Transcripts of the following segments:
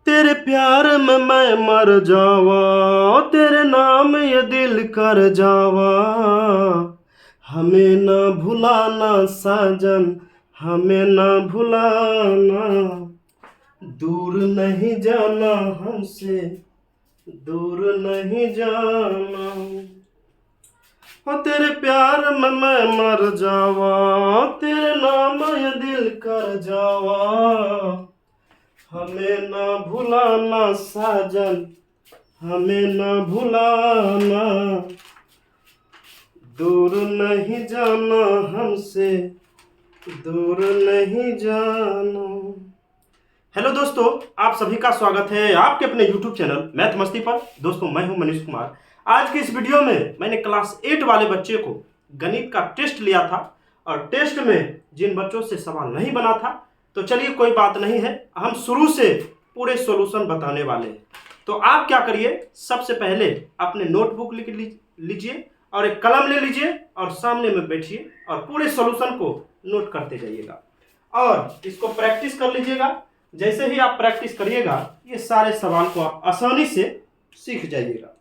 तेरे प्यार में मैं मर जावा, तेरे नाम ये दिल कर जावा। हमें ना भुलाना साजन, हमें ना भुलाना। दूर नहीं जाना हमसे, दूर नहीं जाना। हाँ तेरे प्यार में मैं मर जावा, तेरे नाम ये दिल कर जावा। हमें ना भुलाना साजन, हमें ना भुलाना। दूर नहीं जाना हमसे, दूर नहीं जाना। हेलो दोस्तों, आप सभी का स्वागत है आपके अपने YouTube चैनल मैथ मस्ती पर। दोस्तों मैं हूं मनीष कुमार। आज की इस वीडियो में मैंने क्लास 8 वाले बच्चे को गणित का टेस्ट लिया था और टेस्ट में जिन बच्चों से सवाल नहीं बना था, तो चलिए कोई बात नहीं है, हम शुरू से पूरे सॉल्यूशन बताने वाले हैं। तो आप क्या करिए, सबसे पहले अपने नोटबुक लिख लीजिए और एक कलम ले लीजिए और सामने में बैठिए और पूरे सॉल्यूशन को नोट करते जाइएगा और इसको प्रैक्टिस कर लीजिएगा। जैसे ही आप प्रैक्टिस करिएगा, ये सारे सवाल को आप आसानी से सीख जाइएगा।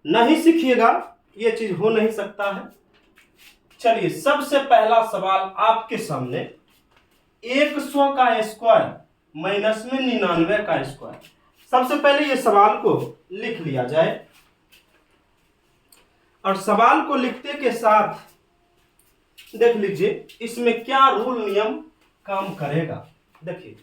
नहीं सीखिएगा, ये चीज हो नहीं सकता है। चलिए, सबसे पहला सवाल आपके सामने, 100 का स्क्वायर माइनस में 99 का स्क्वायर। सबसे पहले ये सवाल को लिख लिया जाए और सवाल को लिखते के साथ देख लीजिए इसमें क्या रूल नियम काम करेगा। देखिए,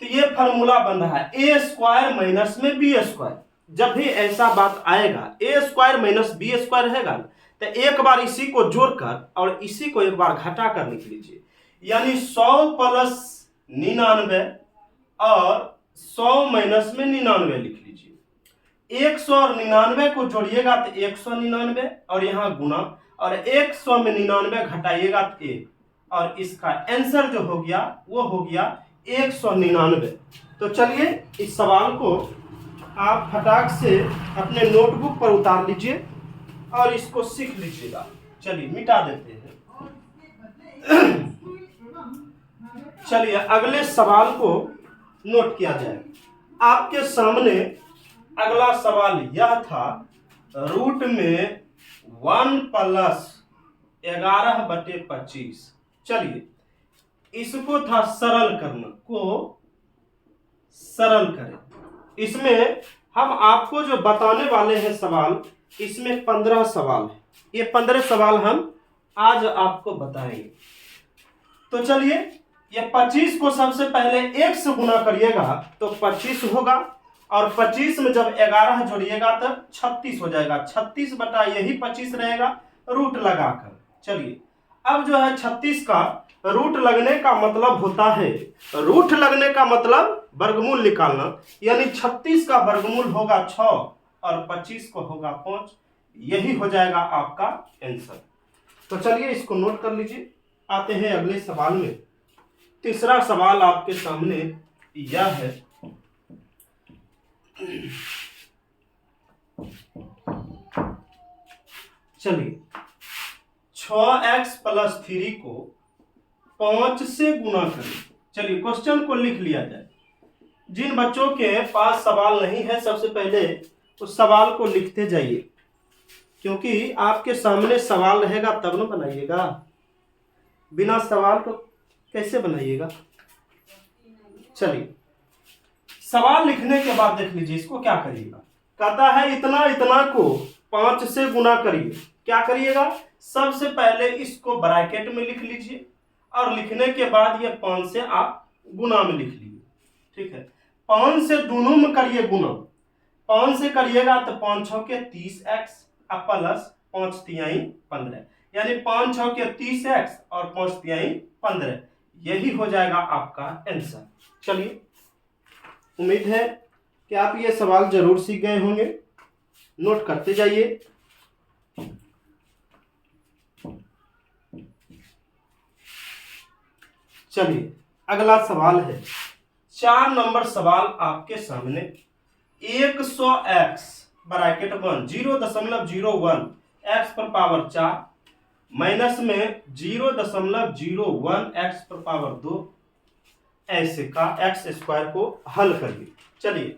तो ये फॉर्मूला बन रहा है ए स्क्वायर माइनस में बी स्क्वायर। जब भी ऐसा बात आएगा ए स्क्वायर माइनस बी स्क्वायर रहेगा तो एक बार इसी को जोड़कर और इसी को एक बार घटा कर लिख लीजिए, यानी 100 प्लस 99 और 100 माइनस में 99 लिख लीजिए। 100 और 99 को जोड़िएगा तो 199 और यहाँ गुना, और 100 में 99 घटाइएगा तो 1, और इसका आंसर जो हो गया वो हो गया 199। तो चलिए इस सवाल को आप फटाक से अपने नोटबुक पर उतार लीजिए और इसको सीख लीजिएगा। चलिए मिटा देते हैं। चलिए अगले सवाल को नोट किया जाए। आपके सामने अगला सवाल यह था, रूट में 1 प्लस 11/25। चलिए इसको था सरल करना, को सरल करें। इसमें हम आपको जो बताने वाले हैं सवाल, इसमें 15 सवाल है। ये 15 सवाल हम आज आपको बताएंगे। तो चलिए, ये 25 को सबसे पहले 1 से गुना करिएगा तो 25 होगा, और 25 में जब 11 जोड़िएगा तब 36 हो जाएगा। 36 बटा यही 25 रहेगा रूट लगाकर। चलिए, अब जो है 36 का रूट लगने का मतलब होता है, रूट लगने का मतलब वर्गमूल निकालना, यानी 36 का वर्गमूल होगा 6 और 25 को होगा 5। यही हो जाएगा आपका आंसर। तो चलिए इसको नोट कर लीजिए। आते हैं अगले सवाल में। तीसरा सवाल आपके सामने यह है, चलिए 6x प्लस 3 को 5 से गुना करें। चलिए क्वेश्चन को लिख लिया जाए। जिन बच्चों के पास सवाल नहीं है, सबसे पहले उस सवाल को लिखते जाइए, क्योंकि आपके सामने सवाल रहेगा तब न बनाइएगा। बिना सवाल को कैसे बनाइएगा। चलिए, सवाल लिखने के बाद देख लीजिए इसको क्या करिएगा। कहता है इतना इतना को 5 से गुना करिए। क्या करिएगा, सबसे पहले इसको ब्रैकेट में लिख लीजिए और लिखने के बाद ये 5 से आप गुना में लिख लीजिए। ठीक है, 5 से दोनों में करिए गुना। 5 से करिएगा तो 5 6 के 30x प्लस 5 तिहाई 15, यानी 5 6 के 30x और 5 तिहाई 15। यही हो जाएगा आपका आंसर। चलिए, उम्मीद है कि आप ये सवाल जरूर सीख गए होंगे। नोट करते जाइए। चलिए अगला सवाल है, 4 नंबर सवाल आपके सामने। 100x ब्रैकेट 1 0.01 x पर पावर 4 माइनस में 0.01 x पर पावर 2 ऐसे का एक्स स्क्वायर को हल करिए। चलिए,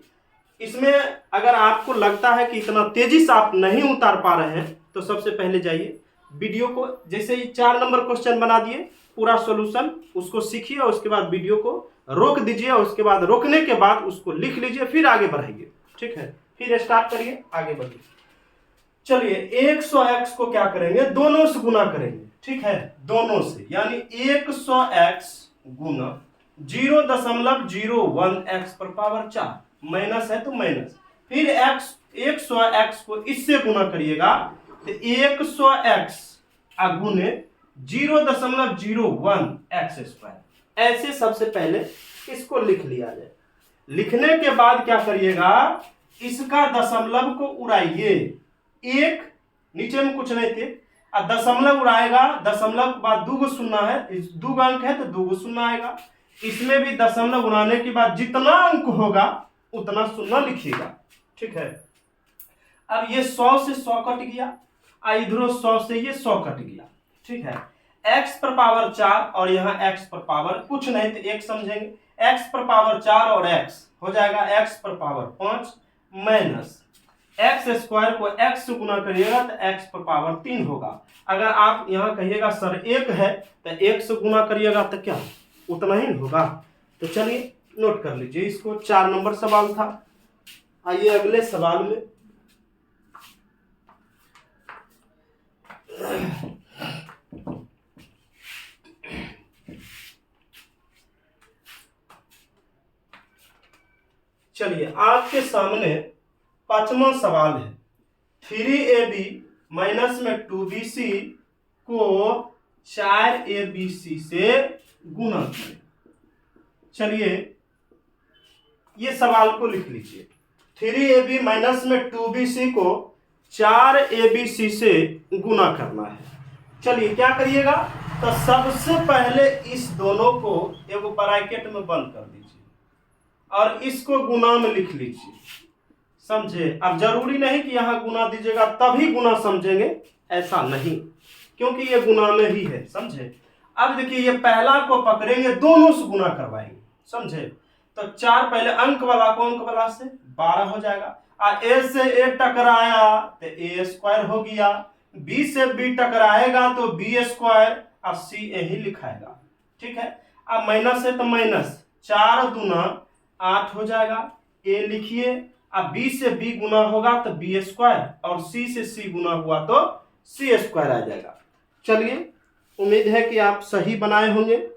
इसमें अगर आपको लगता है कि इतना तेजी से आप नहीं उतार पा रहे हैं तो सबसे पहले जाइए वीडियो को, जैसे ही 4 नंबर क्वेश्चन बना दिए पूरा सॉल्यूशन उसको सीखिए और उसके बाद वीडियो को रोक दीजिए और उसके बाद रोकने के बाद उसको लिख लीजिए, फिर आगे बढ़ाइए। ठीक है, फिर स्टार्ट करिए, आगे बढ़िए। चलिए 100x को क्या करेंगे, दोनों से गुना करेंगे। ठीक है, दोनों से, यानी 100x गुना 0.01x पर पावर 4, माइनस है तो माइनस, फिर x 100x को इससे गुना करिएगा तो 100x गुने 0.01x स्क्वायर। ऐसे सबसे पहले इसको लिख लिया जाए। लिखने के बाद क्या करिएगा, इसका दशमलव को उड़ाइए। एक नीचे में कुछ नहीं थे, अब दशमलव उड़ाएगा, दशमलव के बाद 2 गो शून्य है, 2 अंक है तो 2 गो शून्य आएगा। इसमें भी दशमलव उड़ाने के बाद जितना अंक होगा उतना शून्य लिखिएगा। ठीक है, अब ये 100 से 100 कट गया, इधरों 100 से ये 100 कट गया। ठीक है, x पर पावर 4 और यहाँ x पर पावर कुछ नहीं तो 1 समझेंगे, x पर पावर 4 और x हो जाएगा x पर पावर 5 माइनस एक्स स्क्वायर को x से गुना करिएगा तो x पर पावर 3 होगा। अगर आप यहाँ कहिएगा सर 1 है तो 1 से गुना करिएगा तो क्या उतना ही होगा। तो चलिए नोट कर लीजिए, इसको 4 नंबर सवाल था। आइए अगले सवाल में। चलिए आपके सामने 5वां सवाल है, 3ab माइनस में 2bc को 4abc से गुना करें। चलिए ये सवाल को लिख लीजिए, 3ab माइनस में 2bc को 4abc से गुना करना है। चलिए क्या करिएगा, तो सबसे पहले इस दोनों को एक ब्रैकेट में बंद कर दीजिए और इसको गुना में लिख लीजिए। समझे, अब जरूरी नहीं कि यहां गुना दीजिएगा तभी गुना समझेंगे, ऐसा नहीं, क्योंकि ये गुना में ही है। समझे, अब देखिए ये पहला को पकड़ेंगे, दोनों से गुना करवाएंगे। समझे, तो 4 पहले अंक वाला को अंक वाला से 12 हो जाएगा, a से a टकराया तो a स्क्वायर हो गया, b से b टकराएगा तो b स्क्वायर और c यही लिखाएगा। ठीक है, अब माइनस है तो माइनस, 4 दूना 8 हो जाएगा, a लिखिए, अब b से b गुना होगा तो b स्क्वायर और c से c गुना हुआ तो c स्क्वायर आ जाएगा। चलिए उम्मीद है कि आप सही बनाए होंगे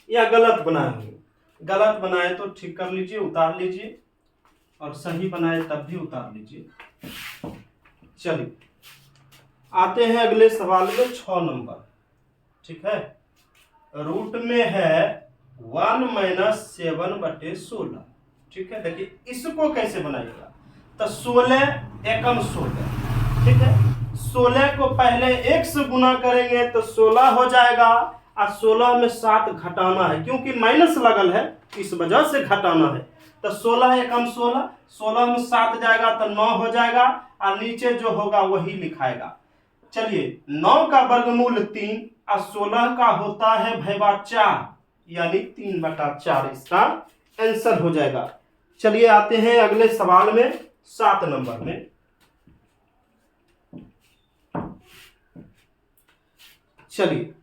या गलत बनाए होंगे। गलत बनाए तो ठीक कर लीजिए, उतार लीजिए, और सही बनाए तब भी उतार लीजिए। चलिए आते हैं अगले सवाल में, 6 नंबर। ठीक है, रूट में है 1-7/16। ठीक है, देखिए इसको कैसे बनाइएगा, तो 16 एकम 16। ठीक है, 16 को पहले 1 से गुना करेंगे तो 16 हो जाएगा, और 16 में 7 घटाना है क्योंकि माइनस लगल है, इस वजह से घटाना है। तो 16 एकम 16, 16 में 7 जाएगा तो 9 हो जाएगा, और नीचे जो होगा वही लिखाएगा। चलिए 9 का वर्गमूल 3 और 16 का होता है भैया 4, यानी 3/4 इसका आंसर हो जाएगा। चलिए आते हैं अगले सवाल में, 7 नंबर में। चलिए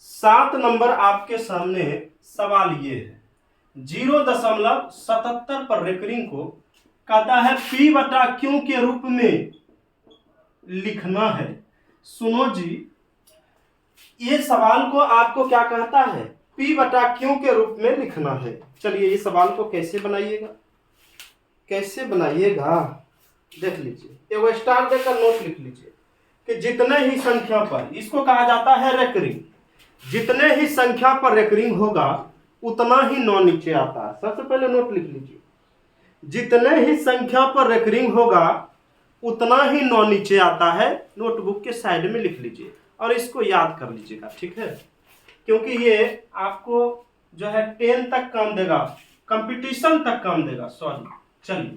7 नंबर आपके सामने सवाल ये है, 0.77 पर रेकरिंग को कहता है p/q के रूप में लिखना है। सुनो जी, ये सवाल को आपको क्या कहता है, p/q के रूप में लिखना है। चलिए ये सवाल को कैसे बनाइएगा, कैसे बनाइएगा देख लीजिए, एगो स्टार देकर नोट लिख लीजिए कि जितने ही संख्या पर, इसको कहा जाता है रेकरिंग, जितने ही संख्या पर रेकरिंग होगा उतना ही 9 नीचे आता है। सबसे पहले नोट लिख लीजिए, जितने ही संख्या पर रेकरिंग होगा उतना ही 9 नीचे आता है। नोटबुक के साइड में लिख लीजिए और इसको याद कर लीजिएगा। ठीक है, क्योंकि ये आपको जो है 10 तक काम देगा, कंपटीशन तक काम देगा, सॉरी। चलिए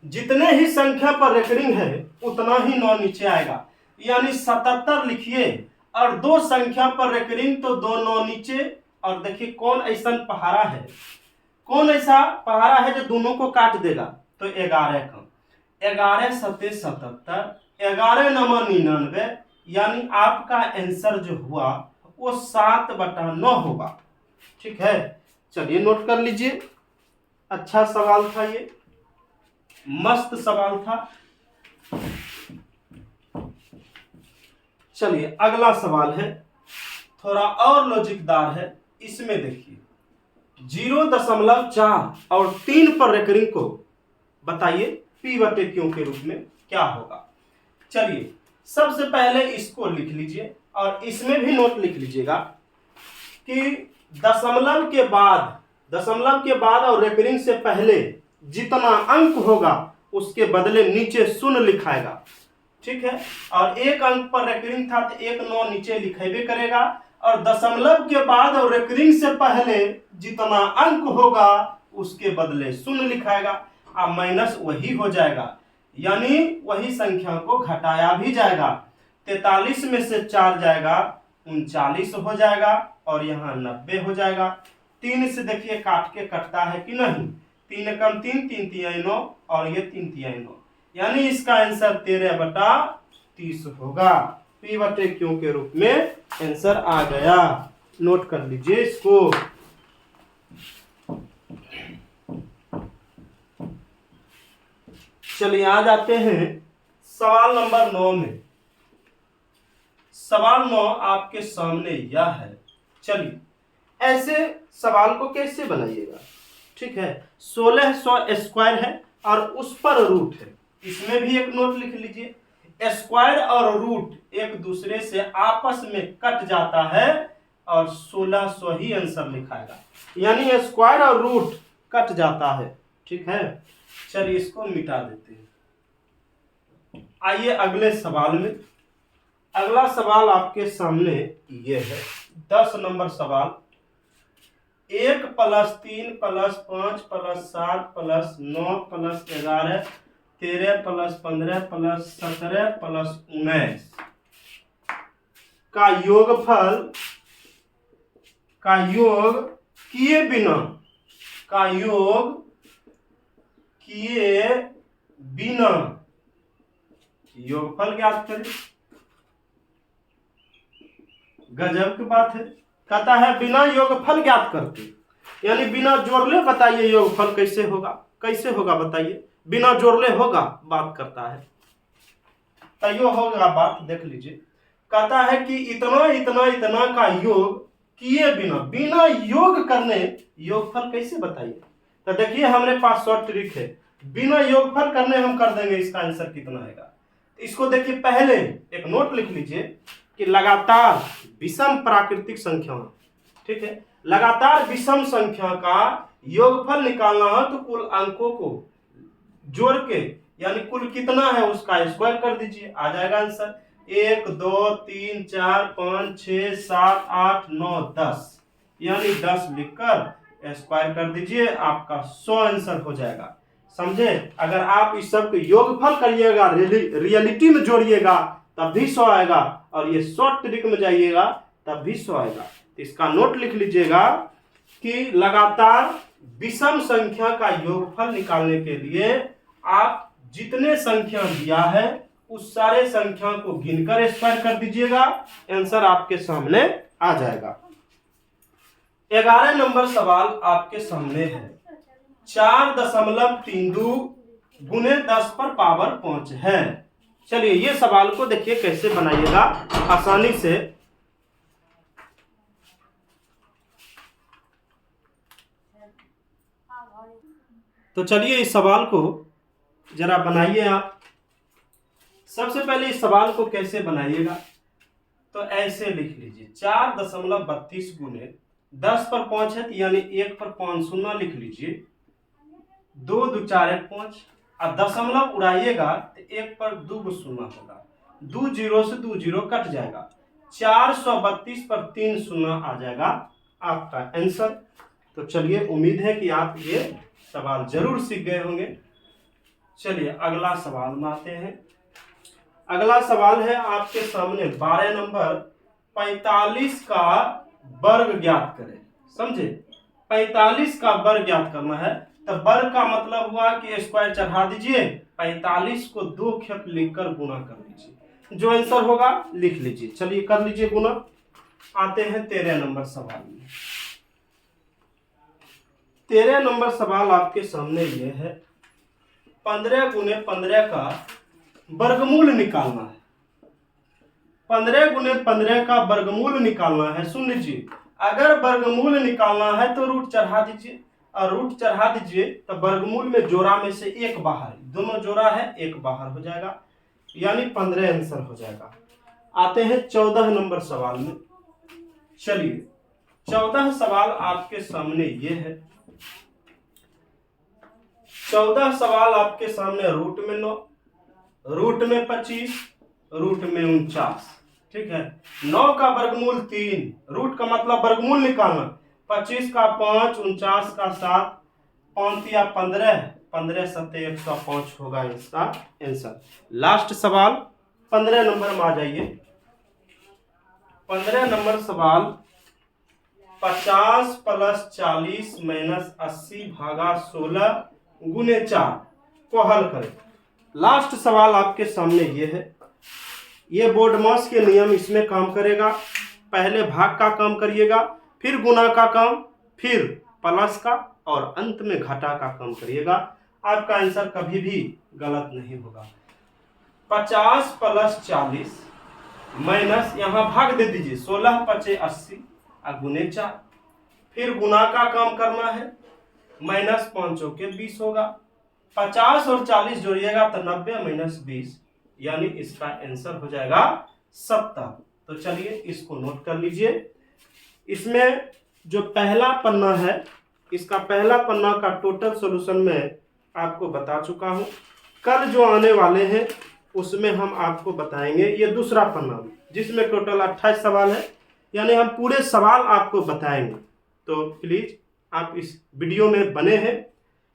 जितने ही संख्या पर रेकरिंग है उतना ही 9 नीचे आएगा, यानी 77 लिखिए, और 2 संख्या पर रेकरिंग तो 2 9 नीचे और देखिए कौन ऐसा पहाड़ा है, कौन ऐसा पहाड़ा है जो दोनों को काट देगा। तो 11 का 11 सत्ते 77, 11 नमा 99, यानी आपका आंसर जो हुआ वो 7/9 होगा। ठीक है, चलिए नोट कर लीजिए। अच्छा सवाल था ये, मस्त सवाल था। चलिए अगला सवाल है, थोड़ा और लॉजिकदार है। इसमें देखिए 0.4 और 3 पर रेकरिंग को बताइए P/Q के रूप में क्या होगा। चलिए सबसे पहले इसको लिख लीजिए और इसमें भी नोट लिख लीजिएगा कि दशमलव के बाद और रेकरिंग से पहले जितना अंक होगा उसके बदले नीचे शून्य लिखाएगा। ठीक है, और एक अंक पर रेकरिंग था तो 1 9 नीचे लिखेबे करेगा, और दशमलव के बाद और रेकरिंग से पहले जितना अंक होगा उसके बदले शून्य लिखाएगा। अब माइनस वही हो जाएगा, यानी वही संख्या को घटाया भी जाएगा। 43 में से 4 जाएगा 39 हो जाएगा, और यहाँ 90 हो जाएगा। 3 से देखिए काट के कटता है कि नहीं, 3 कम 3, 3 तिहाई 9, और ये 3 तिहाई 9, यानी इसका आंसर 13/30 होगा। P/Q के रूप में आंसर आ गया। नोट कर लीजिए इसको। चलिए आ जाते हैं सवाल नंबर 9 में। सवाल 9 आपके सामने यह है। चलिए ऐसे सवाल को कैसे बनाइएगा। ठीक है, 1600 स्क्वायर है और उस पर रूट है। इसमें भी एक नोट लिख लीजिए, स्क्वायर और रूट एक दूसरे से आपस में कट जाता है और 1600 ही आंसर लिखाएगा, यानी स्क्वायर और रूट कट जाता है। ठीक है, चलिए इसको मिटा देते हैं। आइए अगले सवाल में। अगला सवाल आपके सामने ये है, 10 नंबर सवाल। 1 + 3 + 5 + 7 + 9 + 11 13 + 15 + 17 + 19 का योगफल का योग किए बिना योगफल ज्ञात करें। गजब की बात है, कहता है बिना योगफल ज्ञात करते, यानी बिना जोड़ले बताइए योगफल कैसे होगा। कैसे होगा बताइए, बिना जोड़ले होगा, बात करता है तैयो होगा बात। देख लीजिए, कहता है कि इतना इतना इतना का योग किए बिना योग करने योगफल कैसे बताइए। तो देखिए हमारे पास शॉर्ट ट्रिक है, बिना योगफल करने हम कर देंगे इसका आंसर कितना आएगा। इसको देखिए, पहले एक नोट लिख लीजिए कि लगातार विषम प्राकृतिक संख्या। ठीक है, लगातार विषम संख्या का योगफल निकालना है तो कुल अंकों को जोड़ के, यानी कुल कितना है उसका स्क्वायर कर दीजिए, आ जाएगा आंसर। 1 2 3 4 5 6 7 8 9 10, यानी 10 लिखकर स्क्वायर कर दीजिए, आपका 100 आंसर हो जाएगा। समझे, अगर आप इस सब के योगफल करिएगा, रियलिटी में जोड़िएगा तब भी 100 आएगा, और ये शॉर्ट ट्रिक में जाइएगा तब भी 100 आएगा। तो इसका नोट लिख लीजिएगा कि लगातार विषम संख्या का योगफल निकालने के लिए आप जितने संख्या दिया है उस सारे संख्या को गिनकर स्क्वायर कर दीजिएगा, आंसर आपके सामने आ जाएगा। 11 नंबर सवाल आपके सामने है। 4.32 गुने 10 पर पावर 5 है। चलिए ये सवाल को देखिए कैसे बनाइएगा आसानी से। तो चलिए इस सवाल को जरा बनाइए आप। सबसे पहले इस सवाल को कैसे बनाइएगा, तो ऐसे लिख लीजिए 4.32 गुने 10 पर 5 है, यानी 1 पर 5 शून्य लिख लीजिए। 2 2 4 1 5, अब दशमलव उड़ाइएगा तो 1 पर 2 शून्य होगा, 2 0 से 2 0 कट जाएगा। 432 पर 3 शून्य आ जाएगा आपका आंसर। तो चलिए उम्मीद है कि आप ये सवाल जरूर सीख गए होंगे। चलिए अगला सवाल में आते हैं। अगला सवाल है आपके सामने 12 नंबर, 45 का वर्ग ज्ञात करें। समझे। 45 का वर्ग ज्ञात करना है, तो वर्ग का मतलब हुआ कि स्क्वायर चढ़ा दीजिए, 45 को 2 खेप लिखकर गुना कर लीजिए, जो आंसर होगा लिख लीजिए। चलिए कर लीजिए गुना। आते हैं 13 नंबर सवाल में। 13 नंबर सवाल आपके सामने ये है, 15 गुने 15 का वर्गमूल निकालना है। 15 गुने 15 का वर्गमूल निकालना है। सुन लीजिए, अगर वर्गमूल निकालना है तो रूट चढ़ा दीजिए, और रूट चढ़ा दीजिए तो वर्गमूल में जोड़ा में से एक बाहर, दोनों जोड़ा है एक बाहर हो जाएगा, यानी 15 आंसर हो जाएगा। आते हैं 14 नंबर सवाल में। चलिए 14 सवाल आपके सामने ये है। 14 सवाल आपके सामने रूट में 9, रूट में 25, रूट में 49। ठीक है, 9 का वर्गमूल 3, रूट का मतलब वर्गमूल निकालना, 25 का 5, 49 का 7, 5 या 15, 15 सत्ते 105 होगा इसका आंसर। लास्ट सवाल 15 नंबर में आ जाइए। 15 नंबर सवाल, 50 प्लस 40 माइनस 80 भागा 16 गुने 4 को हल करें। लास्ट सवाल आपके सामने ये है। ये बोर्ड मास के नियम इसमें काम करेगा। पहले भाग का काम करिएगा, फिर गुना का काम, फिर प्लस का, और अंत में घटा का काम करिएगा। आपका आंसर कभी भी गलत नहीं होगा। 50 प्लस 40 माइनस, यहाँ भाग दे दीजिए, 16 पचे 80 और गुने 4, फिर गुना का काम करना है, माइनस 5 चौके 20 होगा। 50 और 40 जोड़िएगा तो 90 माइनस 20, यानी इसका आंसर हो जाएगा 70। तो चलिए इसको नोट कर लीजिए। इसमें जो पहला पन्ना है, इसका पहला पन्ना का टोटल सॉल्यूशन मैं आपको बता चुका हूं। कल जो आने वाले हैं उसमें हम आपको बताएंगे ये दूसरा पन्ना, जिसमें टोटल 28 सवाल है, यानी हम पूरे सवाल आपको बताएंगे। तो प्लीज आप इस वीडियो में बने हैं।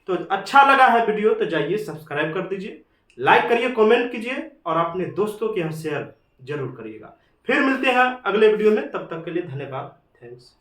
तो अच्छा लगा है वीडियो तो जाइए सब्सक्राइब कर दीजिए, लाइक करिए, कमेंट कीजिए, और अपने दोस्तों के यहाँ शेयर जरूर करिएगा। फिर मिलते हैं अगले वीडियो में, तब तक के लिए धन्यवाद। थैंक्स।